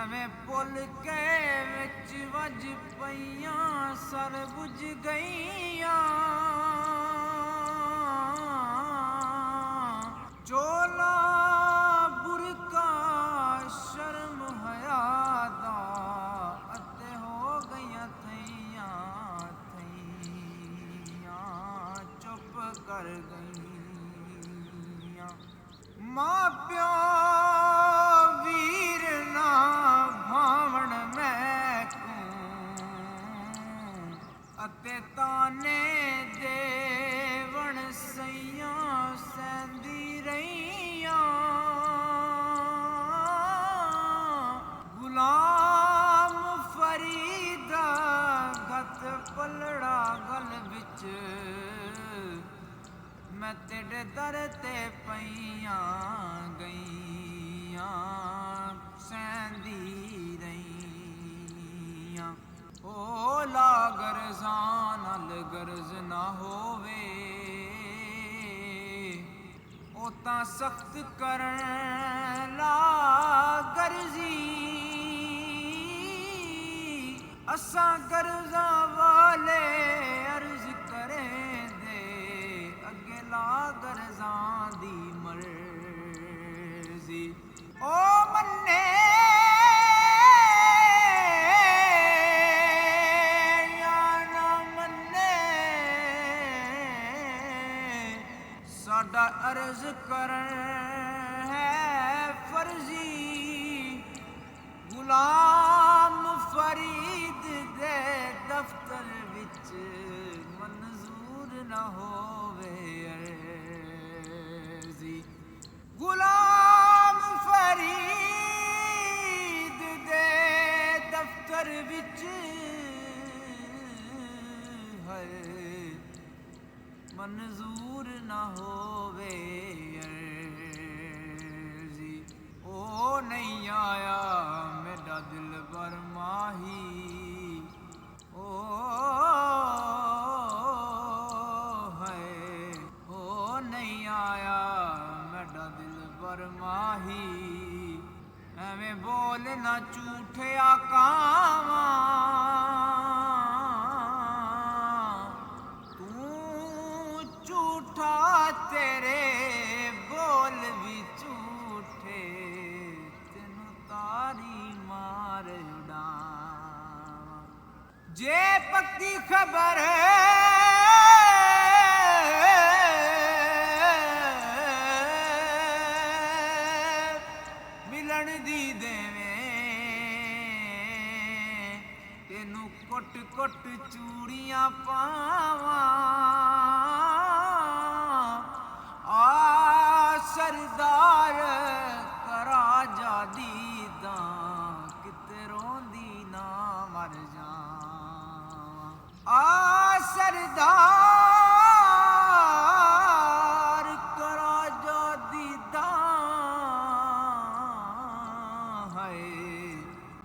ਐਵੇਂ ਭੁੱਲ ਕੇ ਵਿੱਚ ਵੱਜ ਪਈਆਂ ਸਰ ਬੁਝ ਗਈਆਂ ਚੋਲਾ ਬੁਰਕਾ ਸ਼ਰਮ ਹਯਾ ਦਾ ਅਤੇ ਹੋ ਗਈਆਂ ਥਈਆਂ ਚੁੱਪ ਕਰ ਗਈਆਂ ਮਾਂ ਪਿਓ ਵੀਰ ਨਾ ਭਾਵਣ ਮੈਕੂ ਅਤੇ ਤਾਨੇ ਦੇਵਣ ਸਈਆਂ ਸਹਿੰਦੀ ਰਹੀਆਂ ਗੁਲਾਮ ਫਰੀਦਾ ਗਤ ਪਲੜਾ ਗਲ ਵਿੱਚ ਮੈਂ ਤੇਰੇ ਦਰ ਤੇ ਪਈਆਂ ਗਈਆਂ ਸਹਿੰਦੀ ਰਹੀਆਂ ਓ ਲਾ ਗਰਜ਼ਾਂ ਨਾਲ ਗਰਜ਼ ਨਾ ਹੋਵੇ ਉਹ ਤਾਂ ਸਖਤ ਕਰਨ ਲਾ ਗਰਜ਼ੀ ਅਸਾਂ ਗਰਜ਼ਾਂ ਵਾਲੇ ਅਰਜ਼ ਕਰੇ ਦੇ ਅੱਗੇ ਲਾ ਗਰਜ਼ਾਂ ਦੀ ਮਰਜ਼ੀ ਓ ਮੰਨੇ ਜਾਂ ਨਾ ਮੰਨੇ ਸਾਡਾ ਅਰਜ਼ ਕਰਨ ਹੈ ਫਰਜ਼ੀ ਗੁਲਾਮ ਫਰੀਦ ਦੇ ਦਫ਼ਤਰ ਵਿੱਚ ਮਨਜ਼ੂਰ ਨਾ ਹੋਵੇ ਅਰਜ਼ੀ ਗੁਲਾਮ ਫਰੀਦ ਦੇ ਦਫ਼ਤਰ ਵਿੱਚ ਹੈ ਮਨਜ਼ੂਰ ਨਾ ਹੋਵੇ ਅਰਜ਼ੀ ਓ ਨਹੀਂ ਆਇਆ ਮੇਰਾ ਦਿਲਬਰ ਮਾਹੀ ਓ ਹੈ ਓ ਨਹੀਂ ਆਇਆ ਮੇਰਾ ਦਿਲਬਰ ਮਾਹੀ ਐਵੇਂ ਬੋਲ ਨਾ ਝੂਠਿਆ ਕਾਵਾਂ ਤੂੰ ਝੂਠਾ ਤੇਰੇ ਬੋਲ ਵੀ ਝੂਠੇ ਤੈਨੂੰ ਤਾਰੀ ਮਾਰ ਉਡਾਵਾਂ ਜੇ ਪੱਕੀ ਖਬਰ ਮਿਲਣ ਦੀ ਦੇਵੇਂ ਤੈਨੂੰ ਕੁੱਟ ਕੁੱਟ ਚੂੜੀਆਂ ਪਾਵਾਂ ਆ ਸਰਦਾਰ ਕਰਾ ਜਾਦੀ ਦਾ ਕਿਤੇ ਰੋਂਦੀ ਨਾ ਮਰ ਜਾਵਾਂ ਆ ਸਰਦਾਰ ਕਰਾ ਜਾਦੀ ਦਾ ਹਾਏ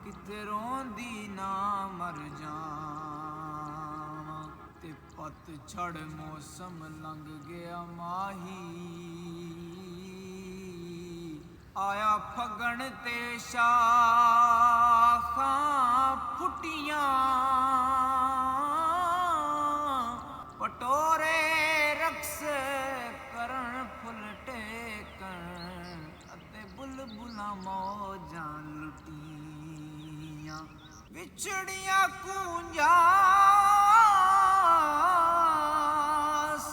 ਕਿਤੇ ਰੋਂਦੀ ਨਾ ਮਰ ਜਾਵਾਂ ਤੇ ਪਤਝੜ ਮੌਸਮ ਲੰਘ ਗਿਆ ਮਾਹੀ ਆਇਆ ਫਗਣ ਤੇ ਸ਼ਾਖਾਂ ਫੁੱਟੀਆਂ ਪਟੋਰੇ ਰਕਸ ਕਰਨ ਫੁੱਲ ਟੇਕਣ ਅਤੇ ਬੁਲਬੁਲਾਂ ਮੌਜਾਂ ਲੁੱਟੀਆਂ ਵਿਛੜੀਆਂ ਕੂੰਜਾਂ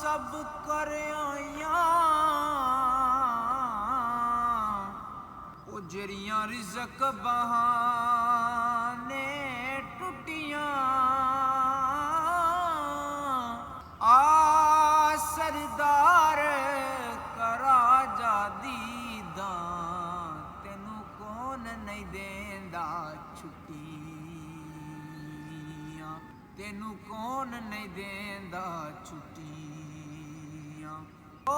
ਸਭ ਕਰ ਆਈਆਂ ਉਜਰੀਆਂ ਰਿਜ਼ਕ ਬਹਾਨੇ ਟੁੱਟੀਆਂ ਆ ਸਰਦਾਰ ਕਰਾ ਜਾਦੀ ਦਾ ਤੈਨੂੰ ਕੌਣ ਨਹੀਂ ਦੇਂਦਾ ਛੁੱਟੀਆਂ ਤੈਨੂੰ ਕੌਣ ਨਹੀਂ ਦੇਂਦਾ ਛੁੱਟੀਆਂ ਓ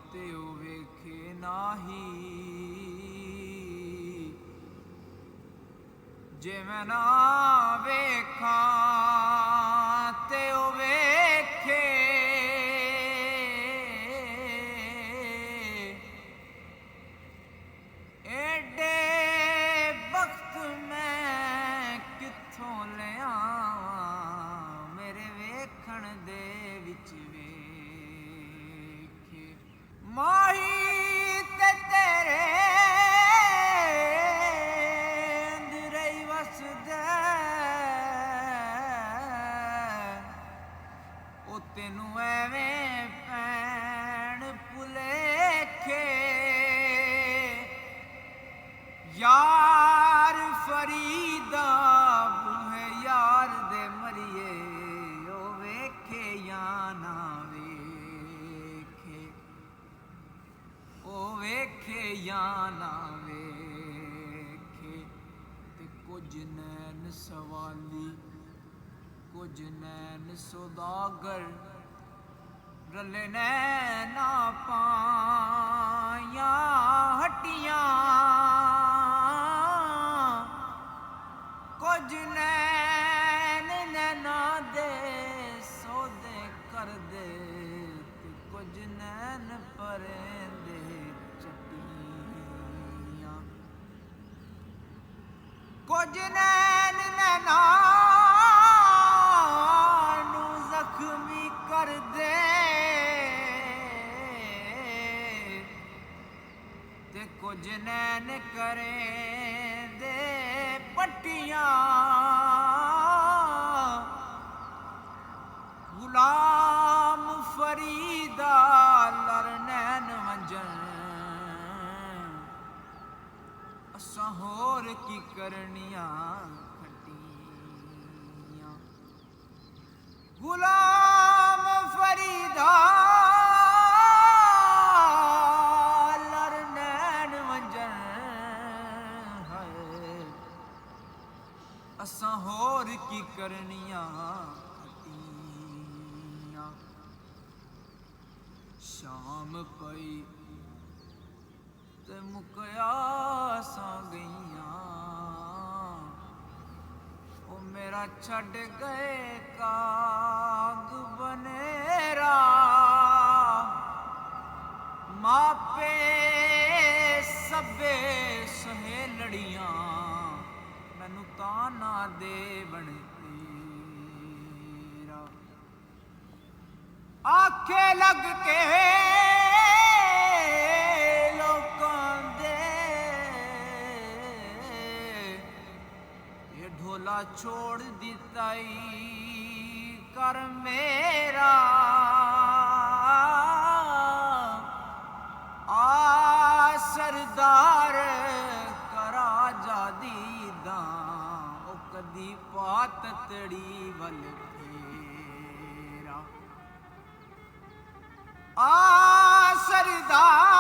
ਤੇ ਉਹ ਵੇਖੇ ਨਾਹੀ ਜੇ ਮੈਂ ਨਾ ਵੇਖਾਂ ਤੇ ਉਹ ਵੇਖੇ ਤੈਨੂੰ ਐਵੇਂ ਪੈਣ ਭੁਲੇਖੇ ਯਾਰ ਫਰੀਦਾ ਬੂਹੇ ਯਾਰ ਦੇ ਮਰੀਏ ਉਹ ਵੇਖੇ ਜਾਂ ਨਾ ਵੇਖੇ ਉਹ ਵੇਖੇ ਜਾਂ ਨਾ ਵੇਖੇ ਤੇ ਕੁਝ ਨੈਣ ਸਵਾਲੀ ਕੁਝ ਨੈਣ ਸੁਦਾਗਰ ਰੱਲੇ ਨੈਣਾ ਪਾਈਆਂ ਹੱਟੀਆਂ ਕੁਝ ਨੈਣ ਨੈਣਾ ਦੇ ਸੌਦੇ ਕਰਦੇ ਤੇ ਕੁਝ ਨੈਣ ਪਰਦੇ ਚੱਟੀਆਂ ਕੁਝ ਨੈਣ ਨੈਣਾ ਨੂੰ ਜ਼ਖਮੀ ਕਰਦੇ ਤੇ ਕੁਝ ਨੈਣ ਕਰੇ ਦੇ ਪੱਟੀਆਂ ਗੁਲਾਮ ਫਰੀਦਾ ਲਰ ਨੈਣ ਵੰਜਣ ਅਸਾਂ ਹੋਰ ਕੀ ਕਰਨੀਆਂ ਖੱਟੀਆਂ ਗੁਲਾਮ ਫਰੀਦਾ ਲਰ ਨੈਣ ਵੰਜਣ ਹੈ ਅਸਾਂ ਹੋਰ ਕੀ ਕਰਨੀਆਂ ਖੱਟੀਆਂ ਸ਼ਾਮ ਪਈ ਤੇ ਮੁਕਿਆ ਸਾਂ ਗਈਆਂ ਉਹ ਮੇਰਾ ਛੱਡ ਗਏ ਕਾਗ ਬਨੇਰਾ ਮਾਪੇ ਸਭੇ ਸਹੇਲੜੀਆਂ ਮੈਨੂੰ ਤਾਂ ਨਾ ਦੇਵਣ ਤੇਰਾ ਆਖੇ ਲੱਗ ਕੇ ਢੋਲਾ ਛੋੜ ਦਿੱਤਾ ਈ ਕਰ ਮੇਰਾ ਆ ਸਰਦਾਰ ਕਰਾ ਜਾਦੀ ਦਾ ਉਹ ਕਦੀ ਪਾਤ ਤੜੀ ਵੱਲ ਫੇਰਾ ਆ ਸਰਦਾਰ